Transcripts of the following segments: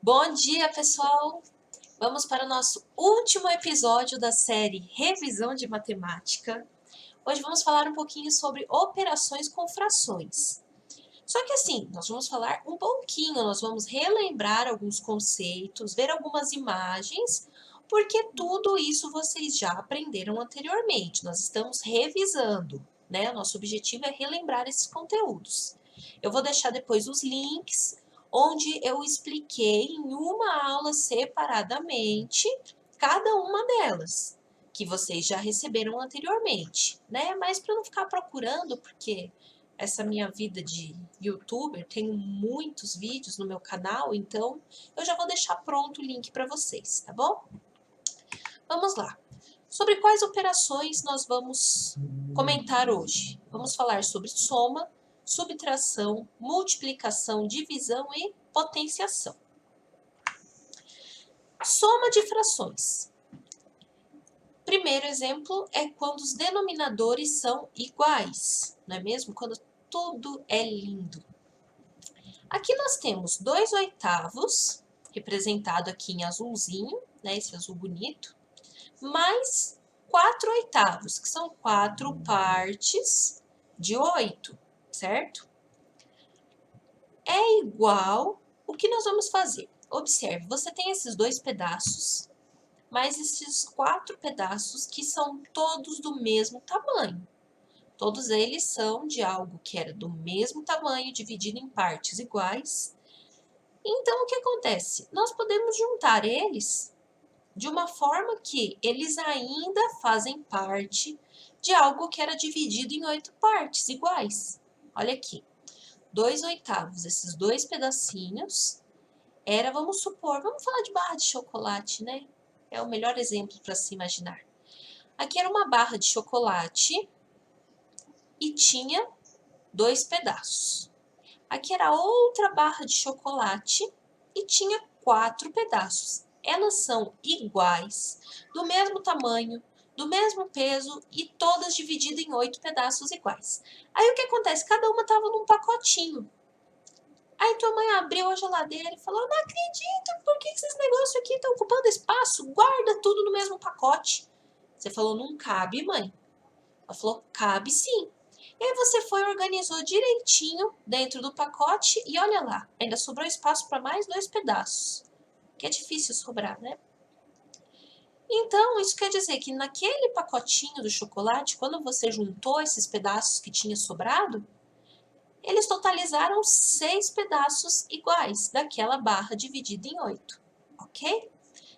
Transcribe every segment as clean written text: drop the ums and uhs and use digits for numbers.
Bom dia, pessoal! Vamos para o nosso último episódio da série Revisão de Matemática. Hoje vamos falar um pouquinho sobre operações com frações. Só que assim, nós vamos falar um pouquinho, nós vamos relembrar alguns conceitos, ver algumas imagens, porque tudo isso vocês já aprenderam anteriormente. Nós estamos revisando, né? Nosso objetivo é relembrar esses conteúdos. Eu vou deixar depois os links onde eu expliquei em uma aula separadamente cada uma delas, que vocês já receberam anteriormente, né? Mas para não ficar procurando, porque essa minha vida de youtuber, tenho muitos vídeos no meu canal, então eu já vou deixar pronto o link para vocês, tá bom? Vamos lá. Sobre quais operações nós vamos comentar hoje? Vamos falar sobre soma, subtração, multiplicação, divisão e potenciação. Soma de frações. Primeiro exemplo é quando os denominadores são iguais, não é mesmo? Quando tudo é lindo. Aqui nós temos 2/8, representado aqui em azulzinho, né, esse azul bonito, mais 4/8, que são 4 partes de 8, certo? É igual, o que nós vamos fazer? Observe, você tem esses dois pedaços, mais esses 4 pedaços que são todos do mesmo tamanho. Todos eles são de algo que era do mesmo tamanho, dividido em partes iguais. Então, o que acontece? Nós podemos juntar eles de uma forma que eles ainda fazem parte de algo que era dividido em 8 partes iguais. Olha aqui, 2/8, esses dois pedacinhos, era, vamos supor, vamos falar de barra de chocolate, né? É o melhor exemplo para se imaginar. Aqui era uma barra de chocolate e tinha 2 pedaços. Aqui era outra barra de chocolate e tinha 4 pedaços. Elas são iguais, do mesmo tamanho, do mesmo peso e todas divididas em 8 pedaços iguais. Aí o que acontece? Cada uma estava num pacotinho. Aí tua mãe abriu a geladeira e falou: não acredito, por que esses negócios aqui estão ocupando espaço? Guarda tudo no mesmo pacote. Você falou: não cabe, mãe. Ela falou: cabe sim. E aí você foi e organizou direitinho dentro do pacote e olha lá, ainda sobrou espaço para mais 2 pedaços. Que é difícil sobrar, né? Então, isso quer dizer que naquele pacotinho do chocolate, quando você juntou esses pedaços que tinha sobrado, eles totalizaram 6 pedaços iguais daquela barra dividida em 8, ok?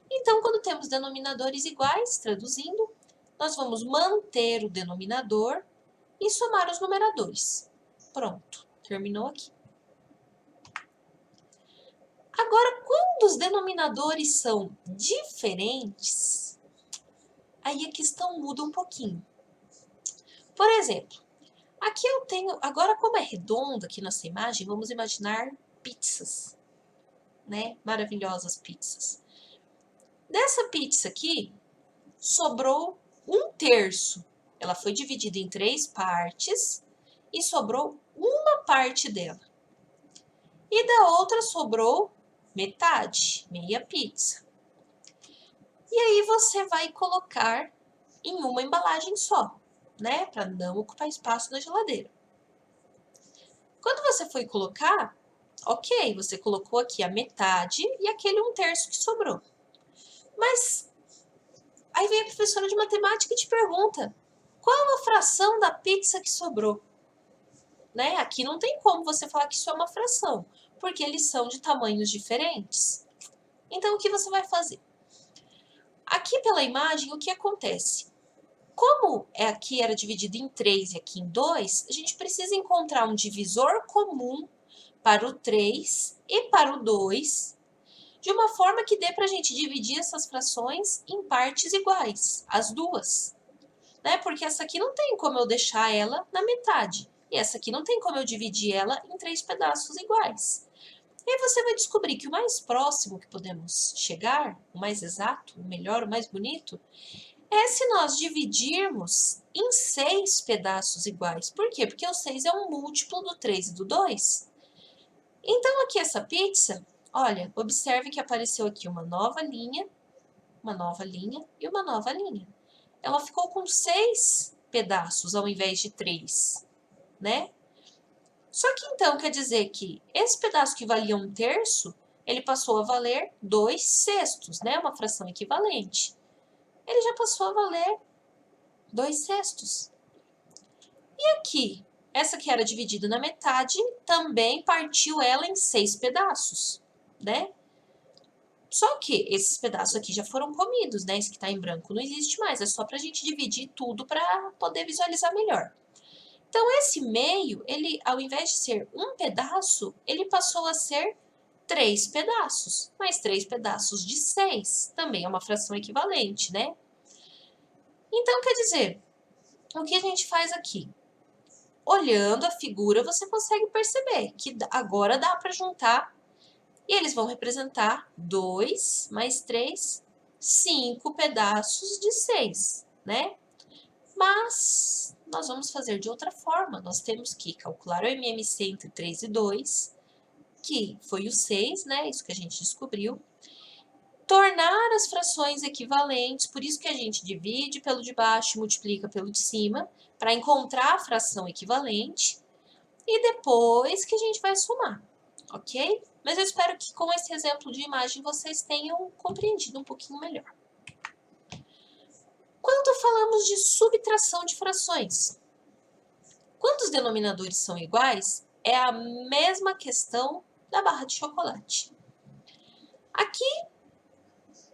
Então, quando temos denominadores iguais, traduzindo, nós vamos manter o denominador e somar os numeradores. Pronto, terminou aqui. Agora, quando os denominadores são diferentes, aí a questão muda um pouquinho. Por exemplo, aqui eu tenho, agora como é redonda aqui nessa imagem, vamos imaginar pizzas, né? Maravilhosas pizzas. Dessa pizza aqui, sobrou 1/3. Ela foi dividida em 3 partes e sobrou uma parte dela. E da outra sobrou metade, meia pizza. E aí você vai colocar em uma embalagem só, né? Para não ocupar espaço na geladeira. Quando você foi colocar, ok, você colocou aqui a metade e aquele 1/3 que sobrou. Mas aí vem a professora de matemática e te pergunta: qual a fração da pizza que sobrou? Né? Aqui não tem como você falar que isso é uma fração, porque eles são de tamanhos diferentes. Então, o que você vai fazer? Aqui pela imagem, o que acontece? Como aqui era dividido em 3 e aqui em 2, a gente precisa encontrar um divisor comum para o 3 e para o 2, de uma forma que dê para a gente dividir essas frações em partes iguais, as duas. Né? Porque essa aqui não tem como eu deixar ela na metade. E essa aqui não tem como eu dividir ela em 3 pedaços iguais. E aí você vai descobrir que o mais próximo que podemos chegar, o mais exato, o melhor, o mais bonito, é se nós dividirmos em 6 pedaços iguais. Por quê? Porque o 6 é um múltiplo do 3 e do 2. Então, aqui essa pizza, Olha, observe que apareceu aqui uma nova linha e uma nova linha. Ela ficou com 6 pedaços ao invés de 3, né? Só que então quer dizer que esse pedaço que valia 1/3, ele passou a valer 2/6, né? Uma fração equivalente. Ele já passou a valer 2/6. E aqui, essa que era dividida na metade, também partiu ela em 6 pedaços, né? Só que esses pedaços aqui já foram comidos, né? Esse que está em branco não existe mais, é só para a gente dividir tudo para poder visualizar melhor. Então, esse meio, ele, ao invés de ser um pedaço, ele passou a ser 3 pedaços, mas 3 pedaços de 6, também é uma fração equivalente, né? Então, quer dizer, o que a gente faz aqui? Olhando a figura, você consegue perceber que agora dá para juntar e eles vão representar 2 mais 3, 5 pedaços de 6, né? Mas nós vamos fazer de outra forma. Nós temos que calcular o MMC entre 3 e 2, que foi o 6, né? Isso que a gente descobriu. Tornar as frações equivalentes, por isso que a gente divide pelo de baixo e multiplica pelo de cima, para encontrar a fração equivalente. E depois que a gente vai somar, ok? Mas eu espero que com esse exemplo de imagem vocês tenham compreendido um pouquinho melhor. Quando falamos de subtração de frações, quando os denominadores são iguais, é a mesma questão da barra de chocolate. Aqui,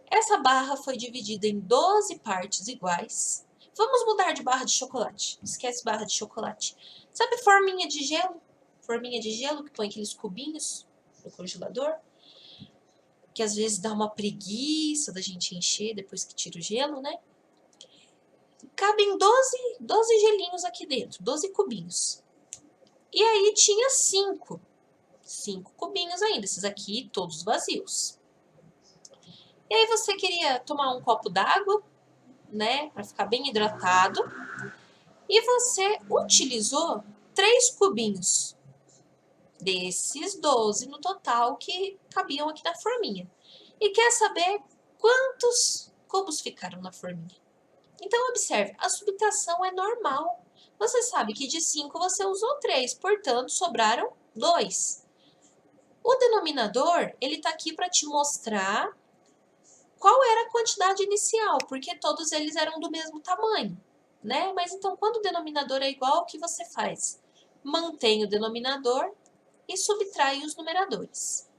essa barra foi dividida em 12 partes iguais. Vamos mudar de barra de chocolate. Esquece barra de chocolate. Sabe forminha de gelo? Forminha de gelo que põe aqueles cubinhos no congelador? Que às vezes dá uma preguiça da gente encher depois que tira o gelo, né? Cabem 12 gelinhos aqui dentro, 12 cubinhos. E aí tinha 5 cubinhos ainda, esses aqui todos vazios. E aí você queria tomar um copo d'água, né, para ficar bem hidratado, e você utilizou 3 cubinhos desses 12 no total que cabiam aqui na forminha. E quer saber quantos cubos ficaram na forminha? Então, observe, a subtração é normal. Você sabe que de 5 você usou 3, portanto, sobraram 2. O denominador, ele está aqui para te mostrar qual era a quantidade inicial, porque todos eles eram do mesmo tamanho, né? Mas então, quando o denominador é igual, o que você faz? Mantém o denominador e subtrai os numeradores.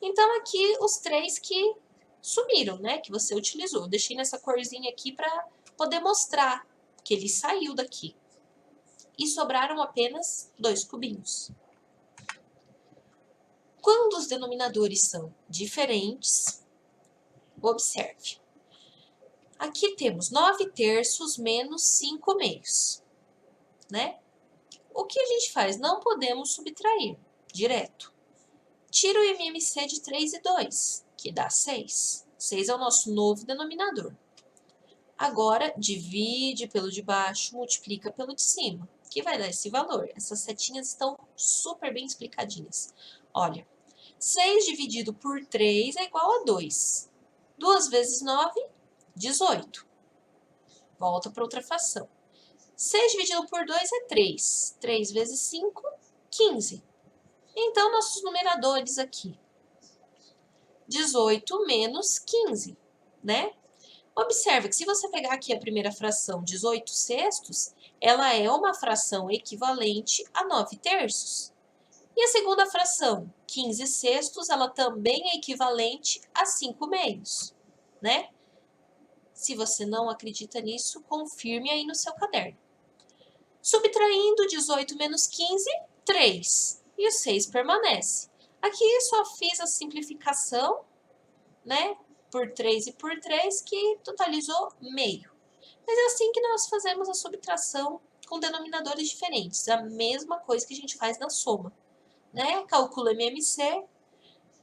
Então, aqui os 3 que sumiram, né? Que você utilizou. Eu deixei nessa corzinha aqui para poder mostrar que ele saiu daqui. E sobraram apenas 2 cubinhos. Quando os denominadores são diferentes, observe. Aqui temos 9/3 menos 5/2, né? O que a gente faz? Não podemos subtrair direto. Tira o MMC de 3 e 2, que dá 6. 6 é o nosso novo denominador. Agora, divide pelo de baixo, multiplica pelo de cima, que vai dar esse valor. Essas setinhas estão super bem explicadinhas. Olha, 6 dividido por 3 é igual a 2. 2 vezes 9, 18. Volta para outra fração. 6 dividido por 2 é 3. 3 vezes 5, 15. Então, nossos numeradores aqui. 18 menos 15, né? Observe que se você pegar aqui a primeira fração, 18/6, ela é uma fração equivalente a 9/3. E a segunda fração, 15/6, ela também é equivalente a 5/2, né? Se você não acredita nisso, confirme aí no seu caderno. Subtraindo 18 menos 15, 3. E o 6 permanece. Aqui só fiz a simplificação, né? Por 3 e por 3, que totalizou meio. Mas é assim que nós fazemos a subtração com denominadores diferentes. A mesma coisa que a gente faz na soma, né? Calcula MMC,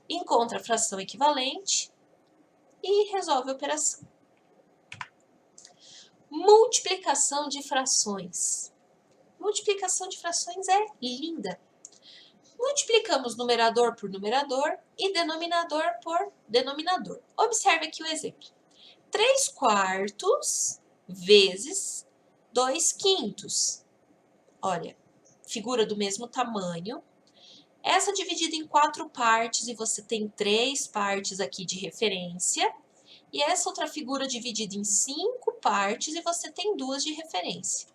encontra a fração equivalente e resolve a operação. Multiplicação de frações. Multiplicação de frações é linda. Multiplicamos numerador por numerador e denominador por denominador. Observe aqui o exemplo. 3 quartos vezes 2 quintos. Olha, figura do mesmo tamanho. Essa dividida em 4 partes e você tem 3 partes aqui de referência. E essa outra figura dividida em 5 partes e você tem 2 de referência.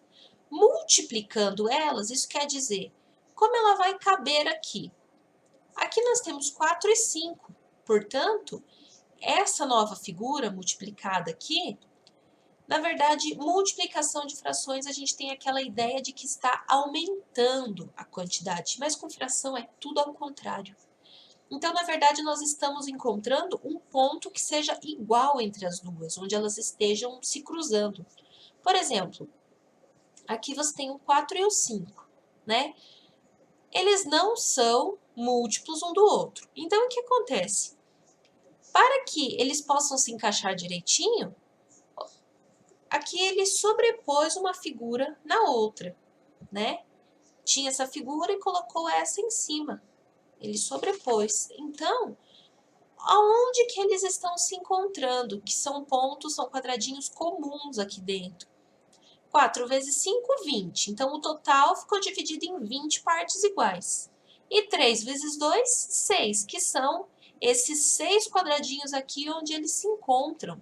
Multiplicando elas, isso quer dizer, como ela vai caber aqui? Aqui nós temos 4 e 5, portanto, essa nova figura multiplicada aqui, na verdade, multiplicação de frações, a gente tem aquela ideia de que está aumentando a quantidade, mas com fração é tudo ao contrário. Então, na verdade, nós estamos encontrando um ponto que seja igual entre as duas, onde elas estejam se cruzando. Por exemplo, aqui você tem o 4 e o 5, né? Eles não são múltiplos um do outro. Então, o que acontece? Para que eles possam se encaixar direitinho, aqui ele sobrepôs uma figura na outra, né? Tinha essa figura e colocou essa em cima. Ele sobrepôs. Então, aonde que eles estão se encontrando? Que são pontos, são quadradinhos comuns aqui dentro. 4 vezes 5, 20. Então, o total ficou dividido em 20 partes iguais. E 3 vezes 2, 6, que são esses 6 quadradinhos aqui onde eles se encontram.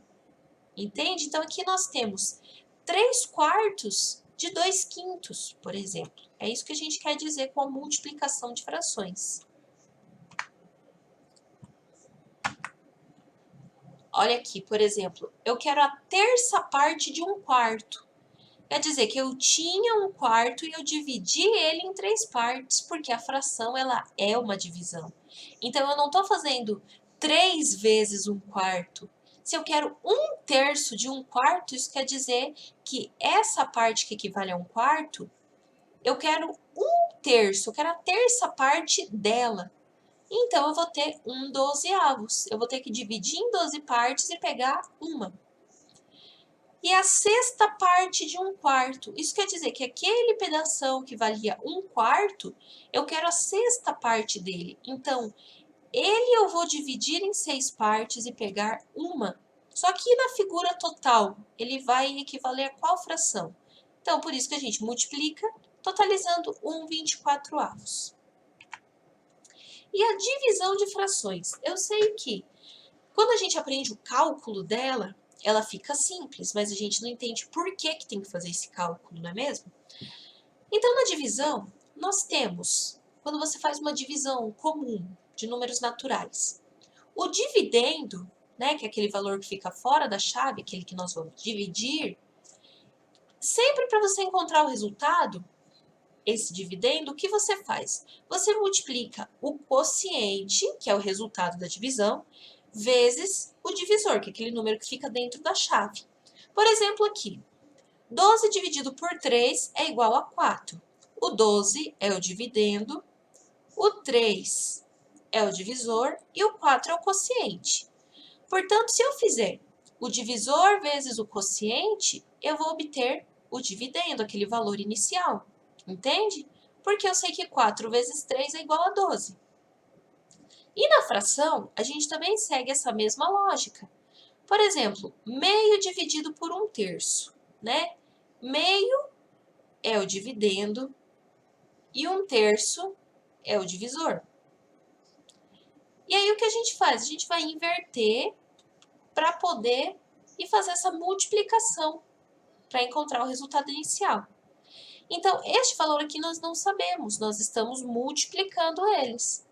Entende? Então, aqui nós temos 3 quartos de 2 quintos, por exemplo. É isso que a gente quer dizer com a multiplicação de frações. Olha aqui, por exemplo, eu quero a terça parte de um quarto. Quer dizer que eu tinha um quarto e eu dividi ele em 3 partes, porque a fração ela é uma divisão. Então, eu não estou fazendo 3 vezes um quarto. Se eu quero 1/3 de um quarto, isso quer dizer que essa parte que equivale a um quarto, eu quero 1/3, eu quero a terça parte dela. Então, eu vou ter 1/12. Eu vou ter que dividir em 12 partes e pegar uma. E a sexta parte de um quarto. Isso quer dizer que aquele pedação que valia um quarto, eu quero a sexta parte dele. Então, ele eu vou dividir em 6 partes e pegar uma. Só que na figura total, ele vai equivaler a qual fração? Então, por isso que a gente multiplica, totalizando 1/24. E a divisão de frações? Eu sei que quando a gente aprende o cálculo dela, ela fica simples, mas a gente não entende por que tem que fazer esse cálculo, não é mesmo? Então, na divisão, nós temos, quando você faz uma divisão comum de números naturais, o dividendo, né, que é aquele valor que fica fora da chave, aquele que nós vamos dividir, sempre para você encontrar o resultado, esse dividendo, o que você faz? Você multiplica o quociente, que é o resultado da divisão, vezes o divisor, que é aquele número que fica dentro da chave. Por exemplo, aqui, 12 dividido por 3 é igual a 4. O 12 é o dividendo, o 3 é o divisor e o 4 é o quociente. Portanto, se eu fizer o divisor vezes o quociente, eu vou obter o dividendo, aquele valor inicial. Entende? Porque eu sei que 4 vezes 3 é igual a 12. E na fração, a gente também segue essa mesma lógica. Por exemplo, meio dividido por 1/3, né? Meio é o dividendo e 1/3 é o divisor. E aí, o que a gente faz? A gente vai inverter para poder ir fazer essa multiplicação para encontrar o resultado inicial. Então, este valor aqui nós não sabemos, nós estamos multiplicando eles.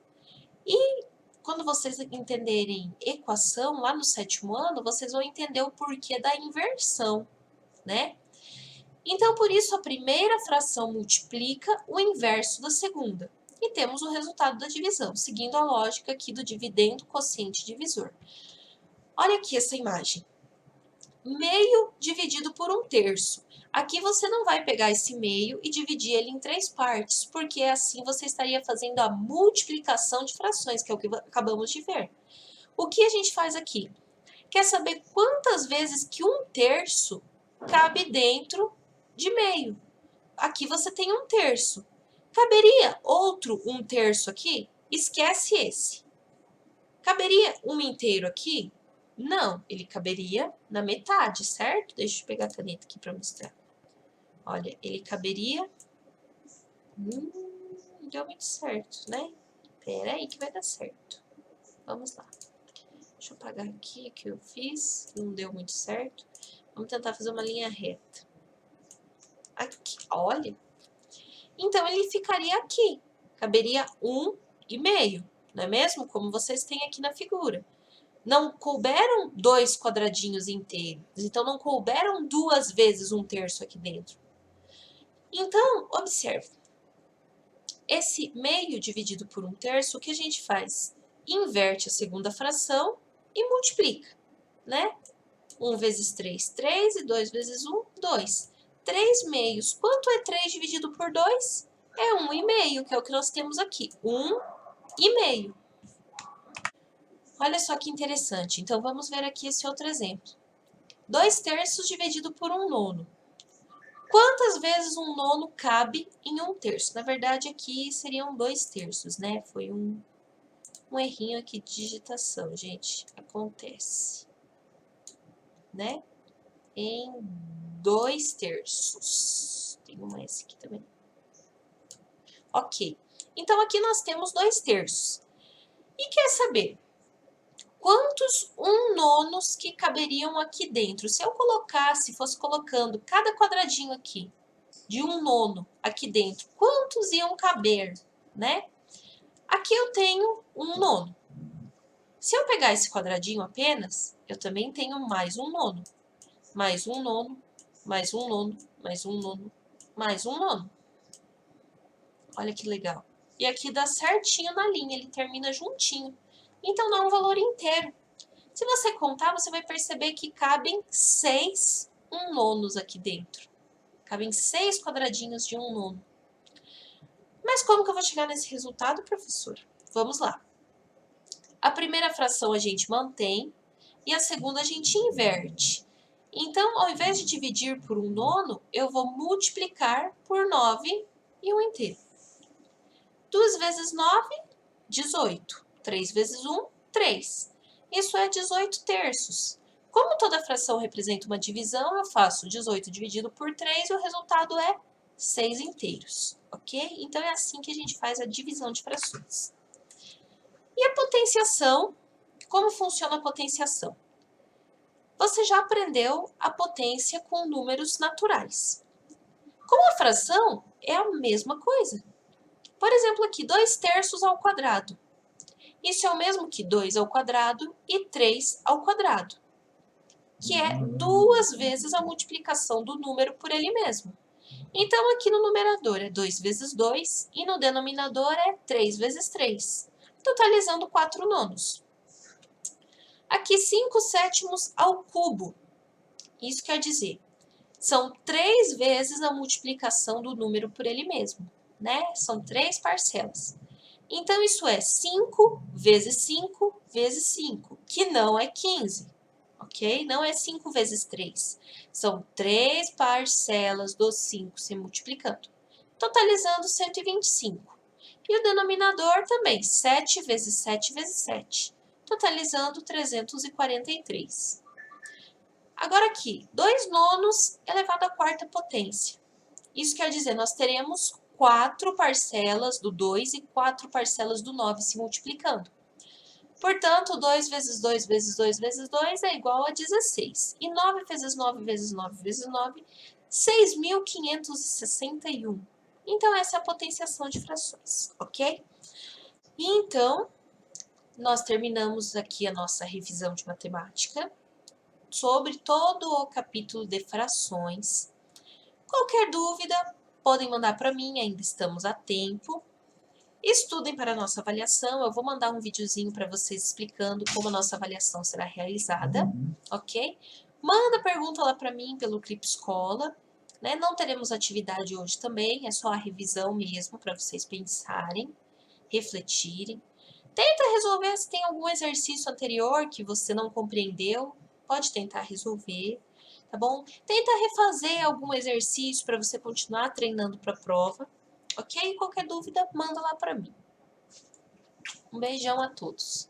E quando vocês entenderem equação, lá no 7º ano, vocês vão entender o porquê da inversão, né? Então, por isso, a primeira fração multiplica o inverso da segunda. E temos o resultado da divisão, seguindo a lógica aqui do dividendo quociente divisor. Olha aqui essa imagem. Meio dividido por 1/3. Aqui você não vai pegar esse meio e dividir ele em 3 partes, porque assim você estaria fazendo a multiplicação de frações, que é o que acabamos de ver. O que a gente faz aqui? Quer saber quantas vezes que 1/3 cabe dentro de meio? Aqui você tem 1/3. Caberia outro 1/3 aqui? Esquece esse. Caberia 1 inteiro aqui? Não, ele caberia na metade, certo? Deixa eu pegar a caneta aqui para mostrar. Olha, ele caberia... não deu muito certo, né? Pera aí que vai dar certo. Vamos lá. Deixa eu apagar aqui o que eu fiz. Não deu muito certo. Vamos tentar fazer uma linha reta. Aqui, olha. Então, ele ficaria aqui. Caberia 1,5, não é mesmo? Como vocês têm aqui na figura. Não couberam 2 quadradinhos inteiros. Então, não couberam 2 vezes 1/3 aqui dentro. Então, observe. Esse meio dividido por 1/3, o que a gente faz? Inverte a segunda fração e multiplica, né? 1 vezes 3, 3, e 2 vezes 1, 2. 3 meios. Quanto é 3 dividido por 2? É 1,5, que é o que nós temos aqui. 1,5. Olha só que interessante. Então, vamos ver aqui esse outro exemplo. 2/3 dividido por 1/9. Quantas vezes 1/9 cabe em 1/3? Na verdade, aqui seriam 2/3, né? Foi um errinho aqui de digitação, gente. Acontece. Né? Em 2/3. Tem um S aqui também. Ok. Então, aqui nós temos 2/3. E quer saber quantos 1/9 que caberiam aqui dentro? Se eu colocasse, fosse colocando cada quadradinho aqui, de 1/9 aqui dentro, quantos iam caber, né? Aqui eu tenho 1/9. Se eu pegar esse quadradinho apenas, eu também tenho mais 1/9. Mais 1/9, mais 1/9, mais 1/9, mais 1/9. Olha que legal. E aqui dá certinho na linha, ele termina juntinho. Então, dá um valor inteiro. Se você contar, você vai perceber que cabem 6 1/9 aqui dentro. Cabem 6 quadradinhos de 1/9. Mas como que eu vou chegar nesse resultado, professor? Vamos lá. A primeira fração a gente mantém e a segunda a gente inverte. Então, ao invés de dividir por 1/9, eu vou multiplicar por 9 e 1 inteiro. 2 vezes 9, 18. 3 vezes 1, 3. Isso é 18/3. Como toda fração representa uma divisão, eu faço 18 dividido por 3 e o resultado é 6 inteiros, ok? Então, é assim que a gente faz a divisão de frações. E a potenciação? Como funciona a potenciação? Você já aprendeu a potência com números naturais. Com a fração, é a mesma coisa. Por exemplo, aqui, 2/3 ao quadrado. Isso é o mesmo que 2 ao quadrado e 3 ao quadrado, que é 2 vezes a multiplicação do número por ele mesmo. Então, aqui no numerador é 2 vezes 2 e no denominador é 3 vezes 3, totalizando 4/9. Aqui, 5/7 ao cubo. Isso quer dizer, são 3 vezes a multiplicação do número por ele mesmo, né? São 3 parcelas. Então, isso é 5 vezes 5 vezes 5, que não é 15, ok? Não é 5 vezes 3. São 3 parcelas dos 5 se multiplicando, totalizando 125. E o denominador também, 7 vezes 7 vezes 7, totalizando 343. Agora aqui, 2/9 elevado à quarta potência. Isso quer dizer, nós teremos 4 parcelas do 2 e 4 parcelas do 9 se multiplicando. Portanto, 2 vezes 2 vezes 2 vezes 2 é igual a 16. E 9 vezes 9 vezes 9 vezes 9, 6.561. Então, essa é a potenciação de frações, ok? E então, nós terminamos aqui a nossa revisão de matemática sobre todo o capítulo de frações. Qualquer dúvida, podem mandar para mim, ainda estamos a tempo. Estudem para a nossa avaliação, eu vou mandar um videozinho para vocês explicando como a nossa avaliação será realizada, ok? Manda pergunta lá para mim pelo Clipe Escola, né? Não teremos atividade hoje também, é só a revisão mesmo para vocês pensarem, refletirem. Tenta resolver se tem algum exercício anterior que você não compreendeu, pode tentar resolver, tá bom? Tenta refazer algum exercício para você continuar treinando para a prova, ok? Qualquer dúvida, manda lá para mim. Um beijão a todos.